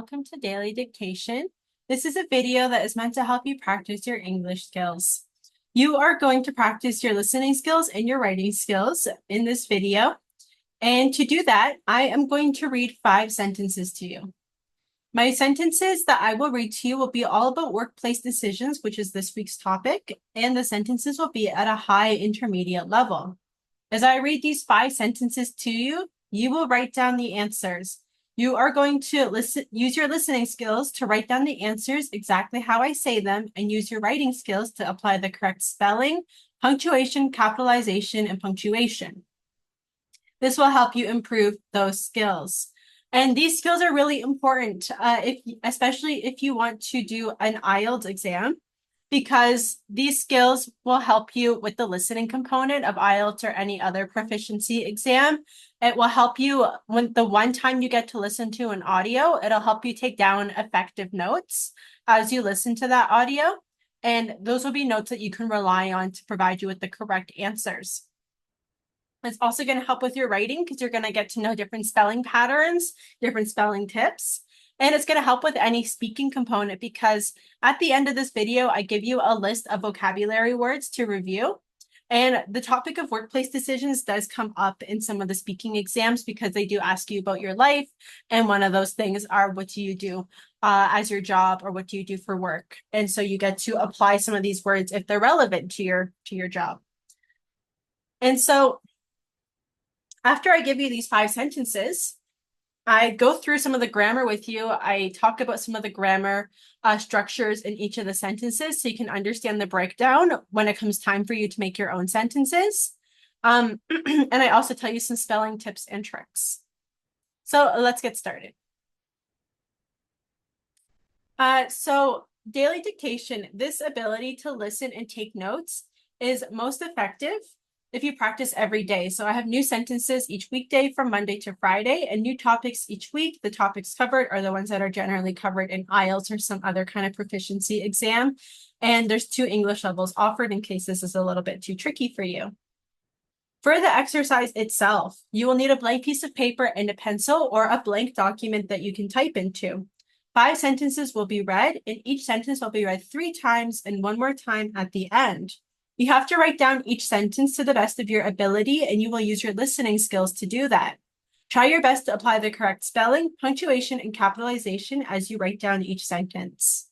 welcome to Daily Dictation. This is a video that is meant to help you practice your English skills. You are going to practice your listening skills and your writing skills in this video. And to do that, I am going to read 5 sentences to you. My sentences that I will read to you will be all about workplace decisions, which is this week's topic, and the sentences will be at a high intermediate level. As I read these 5 sentences to you, you will write down the answers. You are going to use your listening skills to write down the answers exactly how I say them, and use your writing skills to apply the correct spelling, punctuation, capitalization, and punctuation. This will help you improve those skills. And these skills are really important, especially if you want to do an IELTS exam, because these skills will help you with the listening component of IELTS or any other proficiency exam. It will help you when the one time you get to listen to an audio, it'll help you take down effective notes as you listen to that audio. And those will be notes that you can rely on to provide you with the correct answers. It's also going to help with your writing because you're going to get to know different spelling patterns, different spelling tips. And it's going to help with any speaking component because at the end of this video, I give you a list of vocabulary words to review. And the topic of workplace decisions does come up in some of the speaking exams because they do ask you about your life. And one of those things are, what do you do as your job, or what do you do for work? And so you get to apply some of these words if they're relevant to your job. And so after I give you these 5 sentences, I go through some of the grammar with you. I talk about some of the grammar structures in each of the sentences so you can understand the breakdown when it comes time for you to make your own sentences. And I also tell you some spelling tips and tricks. So let's get started. So daily dictation, this ability to listen and take notes is most effective if you practice every day. So I have new sentences each weekday from Monday to Friday and new topics each week. The topics covered are the ones that are generally covered in IELTS or some other kind of proficiency exam. And there's 2 English levels offered in case this is a little bit too tricky for you. For the exercise itself, you will need a blank piece of paper and a pencil or a blank document that you can type into. 5 sentences will be read, and each sentence will be read 3 times and 1 more time at the end. You have to write down each sentence to the best of your ability, and you will use your listening skills to do that. Try your best to apply the correct spelling, punctuation, and capitalization as you write down each sentence.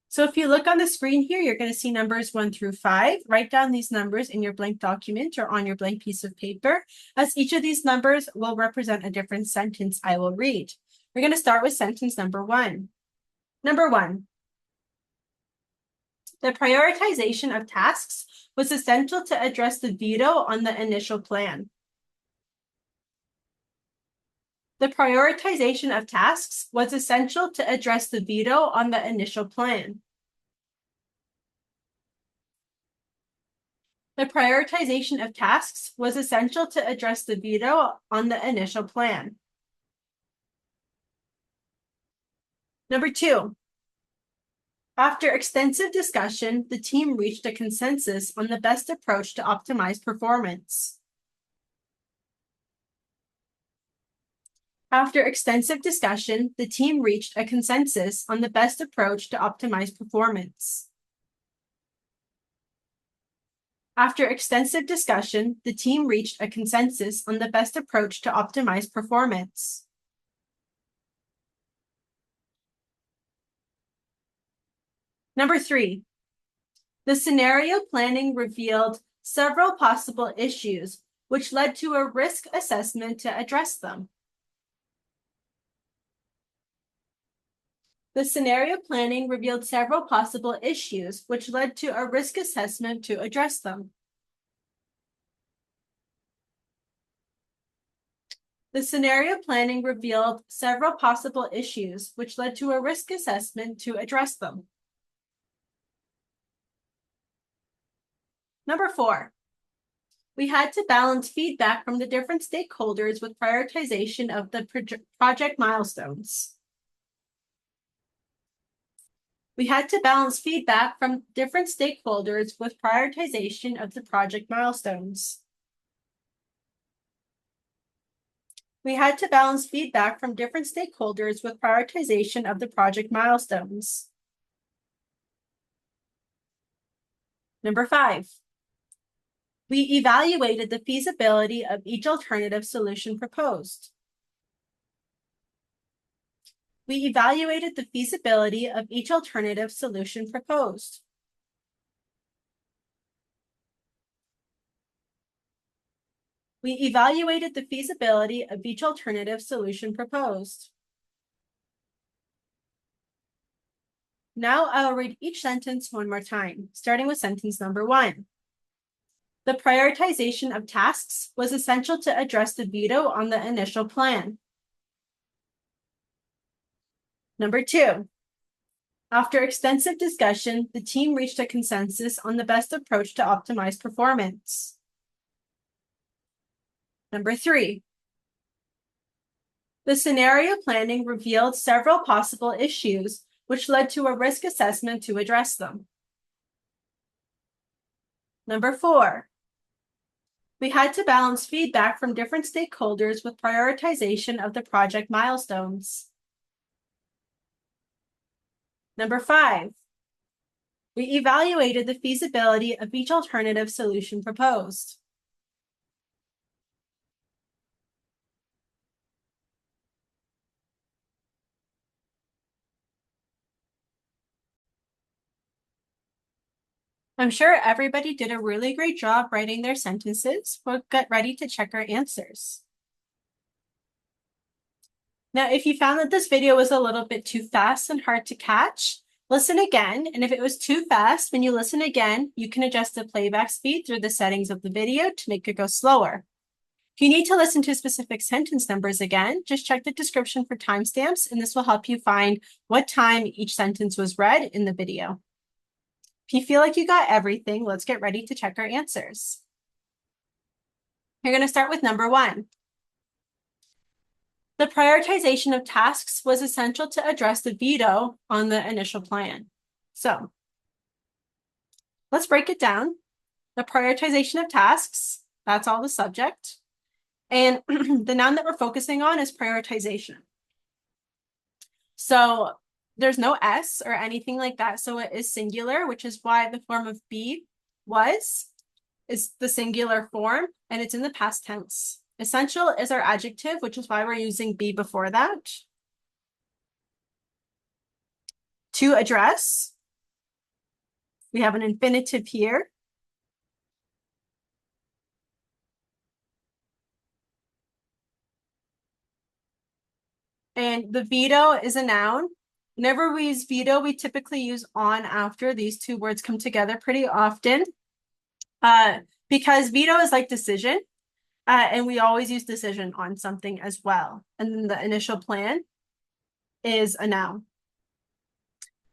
So if you look on the screen here, you're going to see numbers 1 through 5. Write down these numbers in your blank document or on your blank piece of paper, as each of these numbers will represent a different sentence I will read. We're going to start with sentence number 1. Number 1. The prioritization of tasks was essential to address the veto on the initial plan. The prioritization of tasks was essential to address the veto on the initial plan. The prioritization of tasks was essential to address the veto on the initial plan. Number 2. After extensive discussion, the team reached a consensus on the best approach to optimize performance. After extensive discussion, the team reached a consensus on the best approach to optimize performance. After extensive discussion, the team reached a consensus on the best approach to optimize performance. Number 3, the scenario planning revealed several possible issues, which led to a risk assessment to address them. The scenario planning revealed several possible issues, which led to a risk assessment to address them. The scenario planning revealed several possible issues, which led to a risk assessment to address them. Number 4, we had to balance feedback from the different stakeholders with prioritization of the project milestones. We had to balance feedback from different stakeholders with prioritization of the project milestones. We had to balance feedback from different stakeholders with prioritization of the project milestones. Number 5. We evaluated the feasibility of each alternative solution proposed. We evaluated the feasibility of each alternative solution proposed. We evaluated the feasibility of each alternative solution proposed. Now I'll read each sentence one more time, starting with sentence number 1. The prioritization of tasks was essential to address the veto on the initial plan. Number 2. After extensive discussion, the team reached a consensus on the best approach to optimize performance. Number 3. The scenario planning revealed several possible issues, which led to a risk assessment to address them. Number 4. We had to balance feedback from different stakeholders with prioritization of the project milestones. Number 5. We evaluated the feasibility of each alternative solution proposed. I'm sure everybody did a really great job writing their sentences. We'll get ready to check our answers. Now, if you found that this video was a little bit too fast and hard to catch, listen again. And if it was too fast, when you listen again, you can adjust the playback speed through the settings of the video to make it go slower. If you need to listen to specific sentence numbers again, just check the description for timestamps, and this will help you find what time each sentence was read in the video. If you feel like you got everything, let's get ready to check our answers. You're going to start with number 1. The prioritization of tasks was essential to address the veto on the initial plan. So let's break it down. The prioritization of tasks, that's all the subject. And the noun that we're focusing on is prioritization. So there's no S or anything like that. So it is singular, which is why the form of be is the singular form, and it's in the past tense. Essential is our adjective, which is why we're using be before that. To address, we have an infinitive here. And the veto is a noun. Whenever we use veto, we typically use on after. These two words come together pretty often because veto is like decision, and we always use decision on something as well. And then the initial plan is a noun.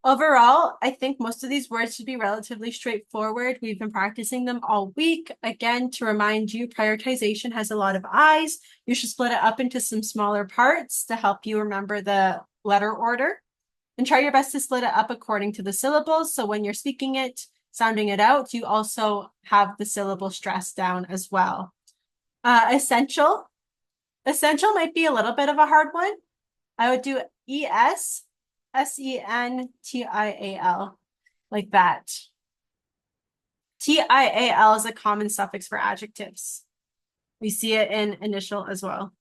Overall, I think most of these words should be relatively straightforward. We've been practicing them all week. Again, to remind you, prioritization has a lot of I's. You should split it up into some smaller parts to help you remember the letter order. And try your best to split it up according to the syllables. So when you're speaking it, sounding it out, you also have the syllable stress down as well. Essential. Essential might be a little bit of a hard one. I would do E-S-S-E-N-T-I-A-L, like that. T-I-A-L is a common suffix for adjectives. We see it in initial as well.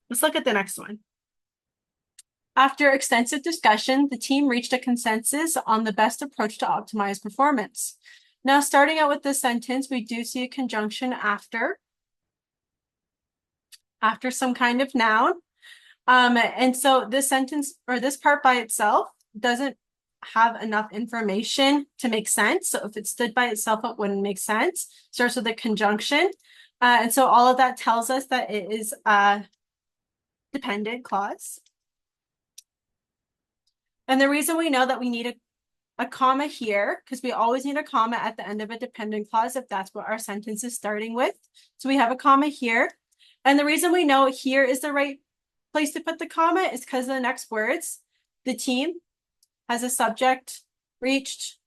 Let's look at the next one. After extensive discussion, the team reached a consensus on the best approach to optimize performance. Now, starting out with this sentence, we do see a conjunction after some kind of noun. And so this sentence or this part by itself doesn't have enough information to make sense. So if it stood by itself, it wouldn't make sense. Starts with a conjunction. And so all of that tells us that it is a dependent clause. And the reason we know that we need a comma here, because we always need a comma at the end of a dependent clause if that's what our sentence is starting with. So we have a comma here. And the reason we know here is the right place to put the comma is because of the next words. The team has a subject, reached,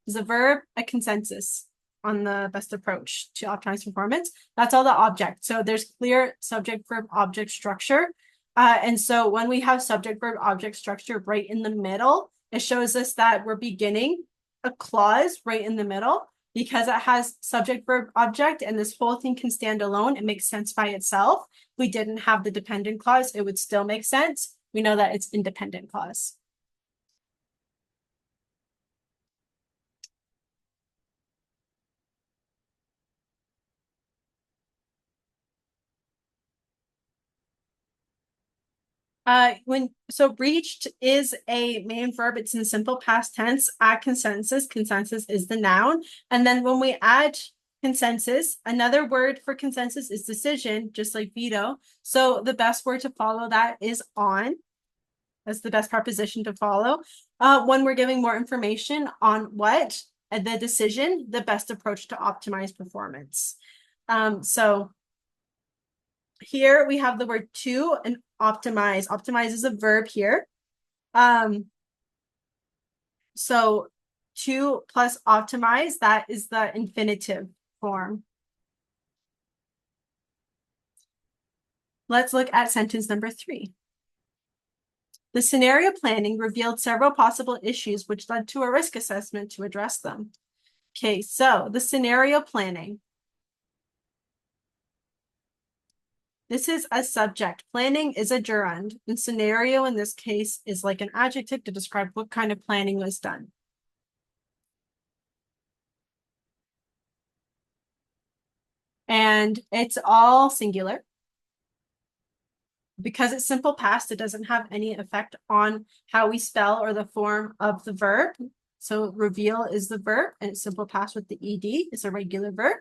is a verb, a consensus. on the best approach to optimize performance. That's all the object. So there's clear subject verb object structure. And so when we have subject verb object structure right in the middle, it shows us that we're beginning a clause right in the middle because it has subject verb object and this whole thing can stand alone. It makes sense by itself. If we didn't have the dependent clause, it would still make sense. We know that it's independent clause. So reached is a main verb. It's in simple past tense. At consensus, consensus is the noun. And then when we add consensus, another word for consensus is decision, just like veto. So the best word to follow that is on. That's the best preposition to follow. When we're giving more information on what the decision, the best approach to optimize performance. So here we have the word to and optimize. Optimize is a verb here. So to plus optimize, that is the infinitive form. Let's look at sentence number 3. The scenario planning revealed several possible issues which led to a risk assessment to address them. Okay, so the scenario planning. This is a subject. Planning is a gerund, and scenario in this case is like an adjective to describe what kind of planning was done. And it's all singular. Because it's simple past, it doesn't have any effect on how we spell or the form of the verb. So reveal is the verb, and it's simple past with the ed is a regular verb.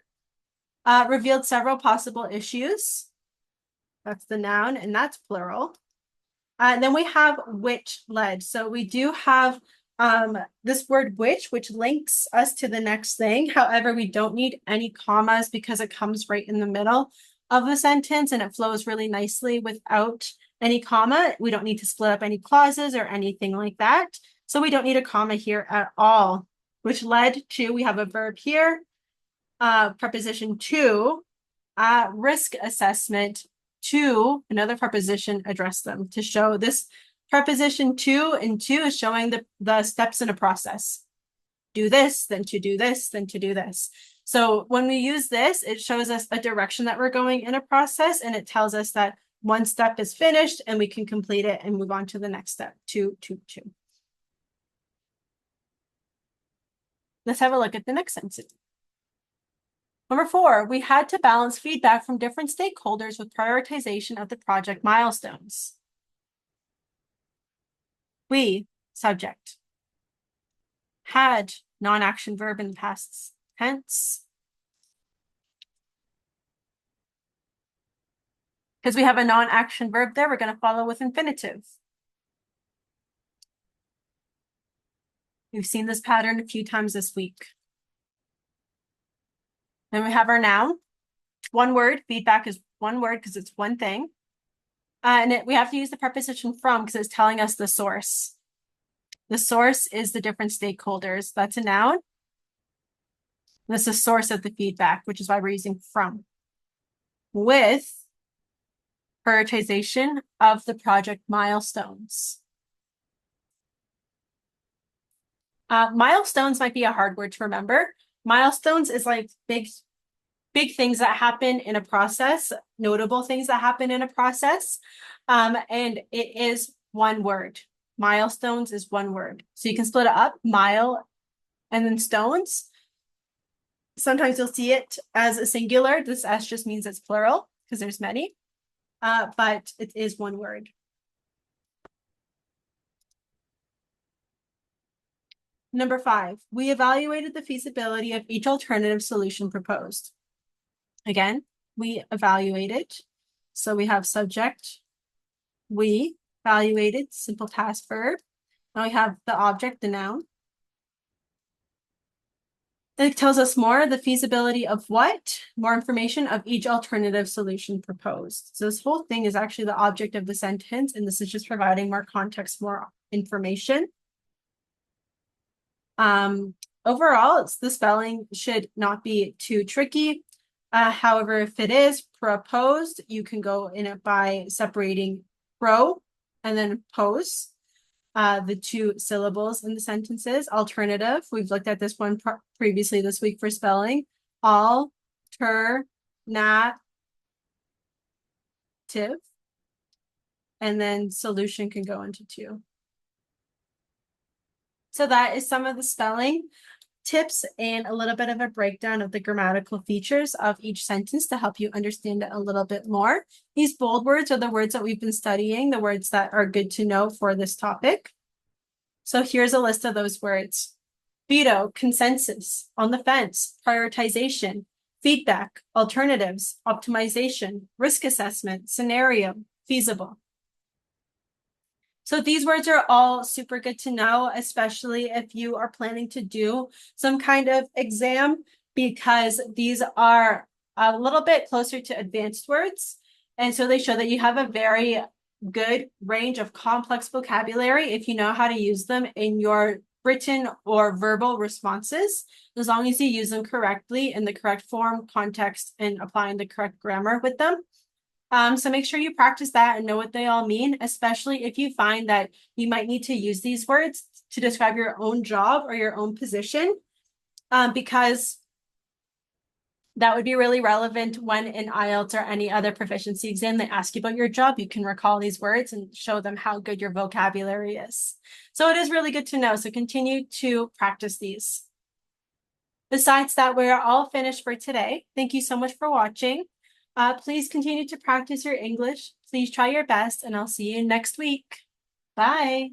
Revealed several possible issues. That's the noun, and that's plural. Then we have which led. So we do have this word which links us to the next thing. However, we don't need any commas because it comes right in the middle of the sentence and it flows really nicely without any comma. We don't need to split up any clauses or anything like that. So we don't need a comma here at all. Which led to, we have a verb here, preposition to, risk assessment, to another preposition, address them, to show this preposition to and to is showing the steps in a process. Do this, then to do this, then to do this. So when we use this, it shows us a direction that we're going in a process, and it tells us that one step is finished and we can complete it and move on to the next step, to. Let's have a look at the next sentence. Number 4, we had to balance feedback from different stakeholders with prioritization of the project milestones. We, subject. Had, non-action verb in the past tense. Because we have a non-action verb there, we're going to follow with infinitive. We've seen this pattern a few times this week. Then we have our noun. One word. Feedback is one word because it's one thing. And we have to use the preposition from because it's telling us the source. The source is the different stakeholders. That's a noun. This is the source of the feedback, which is why we're using from. With prioritization of the project milestones. Milestones might be a hard word to remember. Milestones is like big things that happen in a process, notable things that happen in a process. And it is one word. Milestones is one word. So you can split it up, mile, and then stones. Sometimes you'll see it as a singular. This S just means it's plural because there's many, but it is one word. Number 5, we evaluated the feasibility of each alternative solution proposed. Again, we evaluated. So we have subject, we evaluated, simple past verb. Now we have the object, the noun. It tells us more, the feasibility of what? More information of each alternative solution proposed. So this whole thing is actually the object of the sentence, and this is just providing more context, more information. Overall, the spelling should not be too tricky. However, if it is proposed, you can go in it by separating pro and then pose, the two syllables in the sentences. Alternative, we've looked at this one previously this week for spelling. Alternative. And then solution can go into two. So that is some of the spelling tips and a little bit of a breakdown of the grammatical features of each sentence to help you understand it a little bit more. These bold words are the words that we've been studying, the words that are good to know for this topic. So here's a list of those words: veto, consensus, on the fence, prioritization, feedback, alternatives, optimization, risk assessment, scenario, feasible. So these words are all super good to know, especially if you are planning to do some kind of exam, because these are a little bit closer to advanced words. And so they show that you have a very good range of complex vocabulary if you know how to use them in your written or verbal responses, as long as you use them correctly in the correct form, context, and applying the correct grammar with them. So make sure you practice that and know what they all mean, especially if you find that you might need to use these words to describe your own job or your own position, because that would be really relevant when in IELTS or any other proficiency exam they ask you about your job. You can recall these words and show them how good your vocabulary is. So it is really good to know. So continue to practice these. Besides that, we're all finished for today. Thank you so much for watching. Please continue to practice your English. Please try your best, and I'll see you next week. Bye.